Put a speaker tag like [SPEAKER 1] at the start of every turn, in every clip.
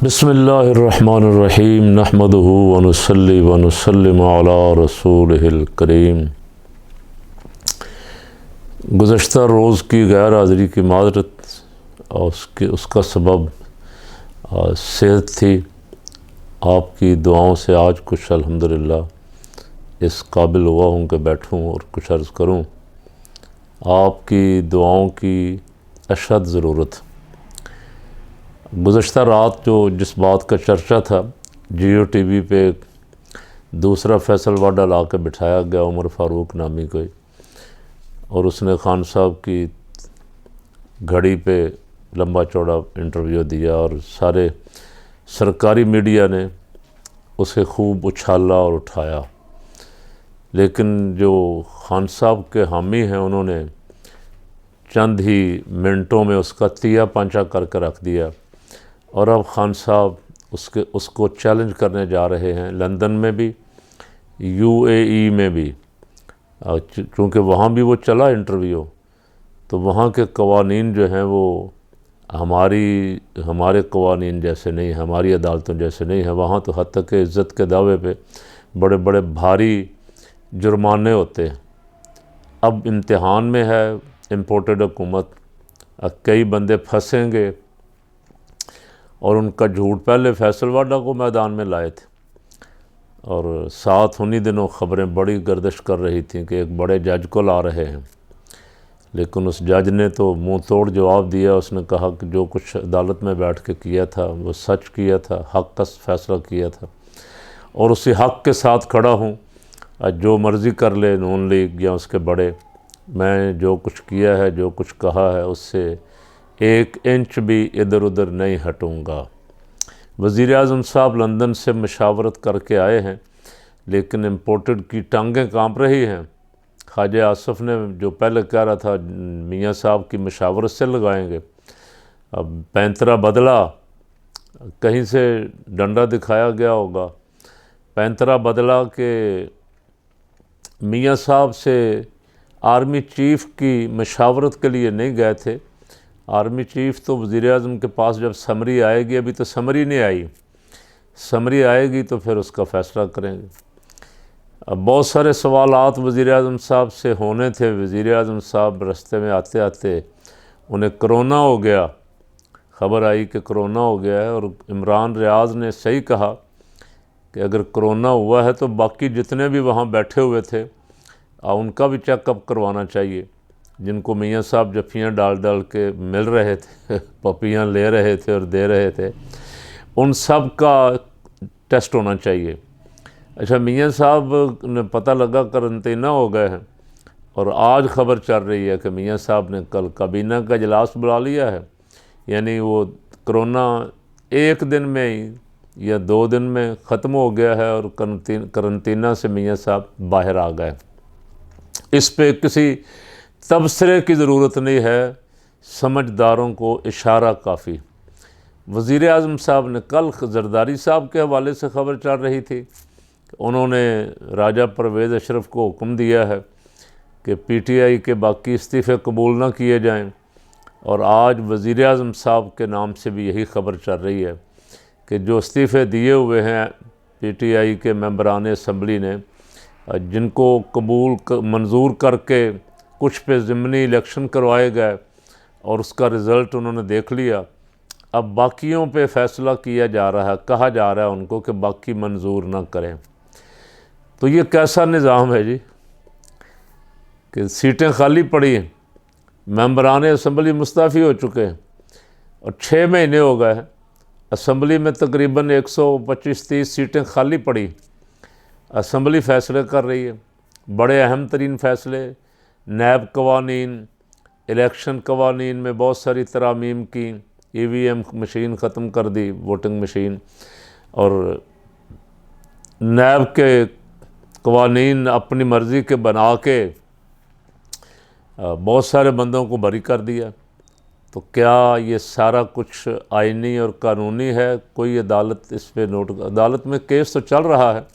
[SPEAKER 1] बिस्मिल्लाहिर्रहमानिर्रहीम नहमदुहु व नुसल्ली व नुसल्लिमु अला रसूलिहिल करीम। गुज़श्ता रोज़ की गैर हाज़िरी की माज़रत और उसका सबब सेहत थी। आपकी दुआओं से आज कुछ अल्हम्दुलिल्लाह इस काबिल हुआ हूँ कि बैठूँ और कुछ अर्ज़ करूँ। आपकी दुआओं की अशद ज़रूरत। गुज़श्ता रात जो जिस बात का चर्चा था, जियो टीवी पे दूसरा फैसल वाडा ला के बिठाया गया उमर फ़ारूक नामी कोई, और उसने खान साहब की घड़ी पे लंबा चौड़ा इंटरव्यू दिया और सारे सरकारी मीडिया ने उसे खूब उछाला और उठाया। लेकिन जो खान साहब के हामी हैं उन्होंने चंद ही मिनटों में उसका तिया पांचा करके रख दिया और अब खान साहब उसको चैलेंज करने जा रहे हैं, लंदन में भी, यूएई में भी। चूँकि वहाँ भी वो चला इंटरव्यू, तो वहाँ के कवानीन जो हैं वो हमारे कवानीन जैसे नहीं, हमारी अदालतों जैसे नहीं है। वहाँ तो हद तक के इज़्ज़त के दावे पे बड़े बड़े भारी जुर्माने होते हैं। अब इम्तिहान में है इम्पोर्टेड हुकूमत, कई बंदे फंसेंगे और उनका झूठ पहले फैसल वाडा को मैदान में लाए थे और साथ उन्हीं दिनों ख़बरें बड़ी गर्दिश कर रही थी कि एक बड़े जज को ला रहे हैं। लेकिन उस जज ने तो मुंह तोड़ जवाब दिया। उसने कहा कि जो कुछ अदालत में बैठ के किया था वो सच किया था, हक़ का फैसला किया था और उसी हक़ के साथ खड़ा हूँ। जो मर्ज़ी कर ले नून लीग या उसके बड़े, मैं जो कुछ किया है, जो कुछ कहा है, उससे एक इंच भी इधर उधर नहीं हटूँगा। वज़ीर-ए-आज़म साहब लंदन से मशावरत करके आए हैं, लेकिन इम्पोर्टेड की टांगें कांप रही हैं। ख्वाजा आसफ़ ने जो पहले कह रहा था मियाँ साहब की मशावरत से लगाएंगे, अब पैंतरा बदला, कहीं से डंडा दिखाया गया होगा। पैंतरा बदला कि मियाँ साहब से आर्मी चीफ़ की मशावरत के लिए नहीं गए थे। आर्मी चीफ़ तो वज़ीर-ए-आज़म के पास जब समरी आएगी, अभी तो समरी नहीं आई, समरी आएगी तो फिर उसका फ़ैसला करेंगे। अब बहुत सारे सवालात वज़ीर-ए-आज़म साहब से होने थे। वज़ीर-ए-आज़म साहब रास्ते में आते आते उन्हें कोरोना हो गया, ख़बर आई कि कोरोना हो गया है। और इमरान रियाज़ ने सही कहा कि अगर कोरोना हुआ है तो बाकी जितने भी वहाँ बैठे हुए थे उनका भी चेकअप करवाना चाहिए। जिनको मियाँ साहब जफ़ियाँ डाल डाल के मिल रहे थे, पपियाँ ले रहे थे और दे रहे थे, उन सब का टेस्ट होना चाहिए। अच्छा, मियाँ साहब ने पता लगा करंतना हो गए हैं और आज ख़बर चल रही है कि मियाँ साहब ने कल काबीना का इजलास बुला लिया है। यानी वो कोरोना एक दिन में ही या 2 दिन में ख़त्म हो गया है और करंतना से मियाँ साहब बाहर आ गए। इस पे किसी तबसरे की ज़रूरत नहीं है, समझदारों को इशारा काफ़ी। वज़ीर-ए-आज़म साहब ने कल ज़रदारी साहब के हवाले से ख़बर चल रही थी, उन्होंने राजा परवेज़ अशरफ को हुक्म दिया है कि पीटीआई के बाकी इस्तीफ़े कबूल ना किए जाएं। और आज वज़ीर-ए-आज़म साहब के नाम से भी यही ख़बर चल रही है कि जो इस्तीफ़े दिए हुए हैं पीटीआई के मेंबरान असम्बली ने, जिनको मंजूर करके कुछ पे ज़िमनी इलेक्शन करवाए गए और उसका रिज़ल्ट उन्होंने देख लिया, अब बाकियों पे फ़ैसला किया जा रहा है, कहा जा रहा है उनको कि बाकी मंजूर ना करें। तो ये कैसा निज़ाम है जी कि सीटें खाली पड़ी हैं, मेंबरान असम्बली मुस्तफ़ी हो चुके हैं और 6 महीने हो गए हैं, असम्बली में तकरीबन 125-130 सीटें खाली पड़ी। असम्बली फ़ैसले कर रही है, बड़े अहम तरीन फ़ैसले, नैब कवानीन, इलेक्शन कवानीन में बहुत सारी तरामीम की, ईवीएम मशीन ख़त्म कर दी, वोटिंग मशीन, और नैब के कवानीन अपनी मर्ज़ी के बना के बहुत सारे बंदों को बरी कर दिया। तो क्या ये सारा कुछ आइनी और कानूनी है? कोई अदालत इस पर अदालत में केस तो चल रहा है,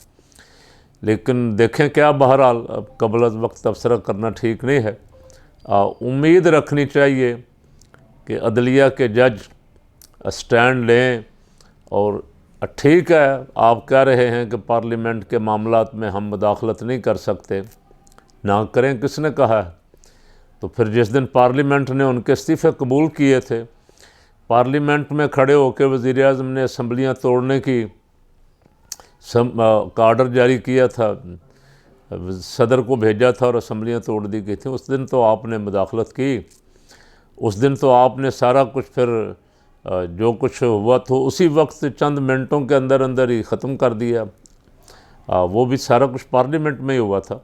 [SPEAKER 1] लेकिन देखें क्या। बहरहाल अब कबल अज़ वक्त तबसरा करना ठीक नहीं है। उम्मीद रखनी चाहिए कि अदलिया के जज स्टैंड लें और ठीक है, आप कह रहे हैं कि पार्लियामेंट के मामलात में हम मुदाखलत नहीं कर सकते, ना करें, किसने कहा है? तो फिर जिस दिन पार्लियामेंट ने उनके इस्तीफ़े कबूल किए थे, पार्लियामेंट में खड़े होकर वज़ीर आज़म ने असम्बलियाँ तोड़ने की का आर्डर जारी किया था, सदर को भेजा था और असम्बलियाँ तोड़ दी गई थी। उस दिन तो आपने मुदाखलत की, उस दिन तो आपने सारा कुछ फिर जो कुछ हुआ तो उसी वक्त चंद मिनटों के अंदर अंदर ही ख़त्म कर दिया। वो भी सारा कुछ पार्लियामेंट में ही हुआ था।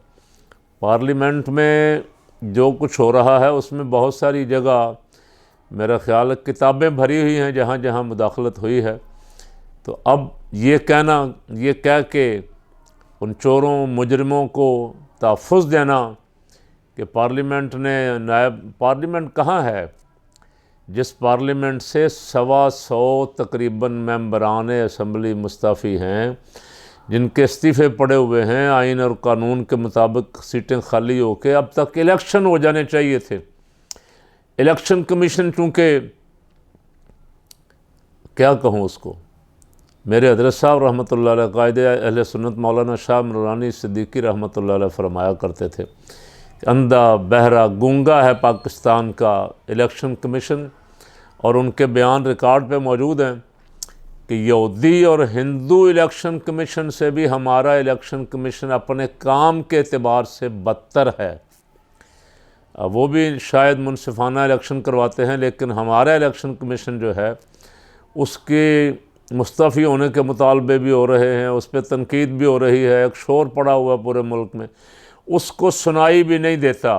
[SPEAKER 1] पार्लियामेंट में जो कुछ हो रहा है उसमें बहुत सारी जगह मेरा ख्याल है किताबें भरी हुई हैं जहाँ जहाँ मुदाखलत हुई है। तो अब ये कह के उन चोरों मुजरिमों को तहफ़्फ़ुज़ देना कि पार्लियामेंट ने नायब पार्लियामेंट कहाँ है, जिस पार्लियामेंट से 125 तकरीबन मेंबरान असम्बली मुस्तफ़ी हैं, जिनके इस्तीफ़े पड़े हुए हैं, आइन और कानून के मुताबिक सीटें खाली होके अब तक इलेक्शन हो जाने चाहिए थे। इलेक्शन कमीशन चूँकि क्या कहूँ उसको, मेरे हज़रत साहब रहमतुल्लाह अलैह कायदे अहले सुन्नत मौलाना शाह नूरानी सिद्दीकी रहमतुल्लाह अलैह फरमाया करते थे, अंधा बहरा गूंगा है पाकिस्तान का इलेक्शन कमीशन। और उनके बयान रिकॉर्ड पे मौजूद हैं कि यहूदी और हिंदू इलेक्शन कमीशन से भी हमारा इलेक्शन कमीशन अपने काम के एतबार से बदतर है। वो भी शायद मुनसिफाना इलेक्शन करवाते हैं, लेकिन हमारा इलेक्शन कमीशन जो है उसके मुस्तफ़ी होने के मुतालबे भी हो रहे हैं, उस पर तनकीद भी हो रही है, एक शोर पड़ा हुआ पूरे मुल्क में, उसको सुनाई भी नहीं देता।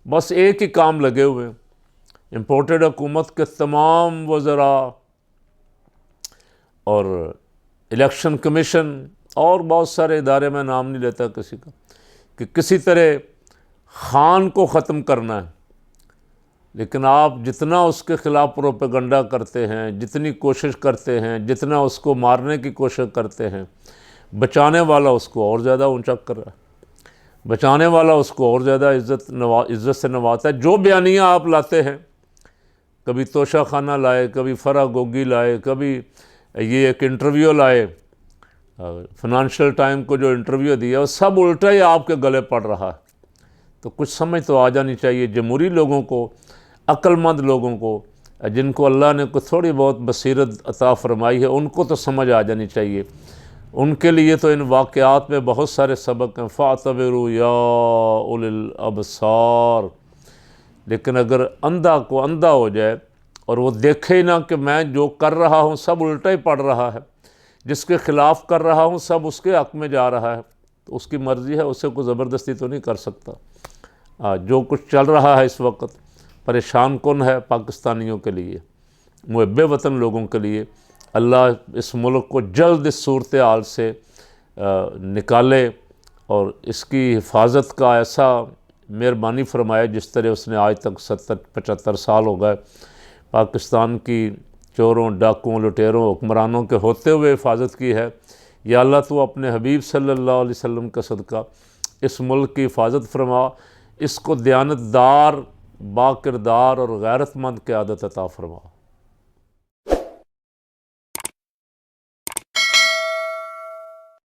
[SPEAKER 1] बस एक ही काम लगे हुए, इम्पोर्टेड हुकूमत के तमाम वज़रा और इलेक्शन कमीशन और बहुत सारे इदारे, में नाम नहीं लेता किसी का, कि किसी तरह खान को ख़त्म करना है। लेकिन आप जितना उसके ख़िलाफ़ प्रोपेगंडा करते हैं, जितनी कोशिश करते हैं, जितना उसको मारने की कोशिश करते हैं, बचाने वाला उसको और ज़्यादा ऊंचा कर रहा है, बचाने वाला उसको और ज़्यादा इज़्ज़त से नवाता है। जो बयानियाँ आप लाते हैं, कभी तोशा खाना लाए, कभी फरा गोगी लाए, कभी ये एक इंटरव्यू लाए, फाइनेंशियल टाइम को जो इंटरव्यू दिया वो सब उल्टा ही आपके गले पड़ रहा है। तो कुछ समझ तो आ जानी चाहिए जमहूरी लोगों को, अक्लमंद लोगों को, जिनको अल्लाह ने कुछ थोड़ी बहुत बसीरत अता फरमाई है, उनको तो समझ आ जानी चाहिए। उनके लिए तो इन वाक़यात में बहुत सारे सबक हैं, फ़ातबिरू या उलिल अबसार। लेकिन अगर अंधा को अंधा हो जाए और वो देखे ही ना कि मैं जो कर रहा हूँ सब उल्टा ही पड़ रहा है, जिसके ख़िलाफ़ कर रहा हूँ सब उसके हक़ में जा रहा है, तो उसकी मर्ज़ी है, उसे कोई ज़बरदस्ती तो नहीं कर सकता। जो कुछ चल रहा है इस वक्त परेशान कुन है पाकिस्तानियों के लिए, मुहब्बे वतन लोगों के लिए। अल्लाह इस मुल्क को जल्द इस सूरत हाल से निकाले और इसकी हिफाजत का ऐसा मेहरबानी फरमाए जिस तरह उसने आज तक 70-75 साल हो गए पाकिस्तान की चोरों, डाकुओं, लुटेरों, हुक्मरानों के होते हुए हिफाजत की है। या अल्लाह तो अपने हबीब सल्लल्लाहु अलैहि वसल्लम का सदका इस मुल्क की हिफाजत फरमा, इसको दयानतदार, बाकिरदार और गैरतमंद क़यादत अता फरमा।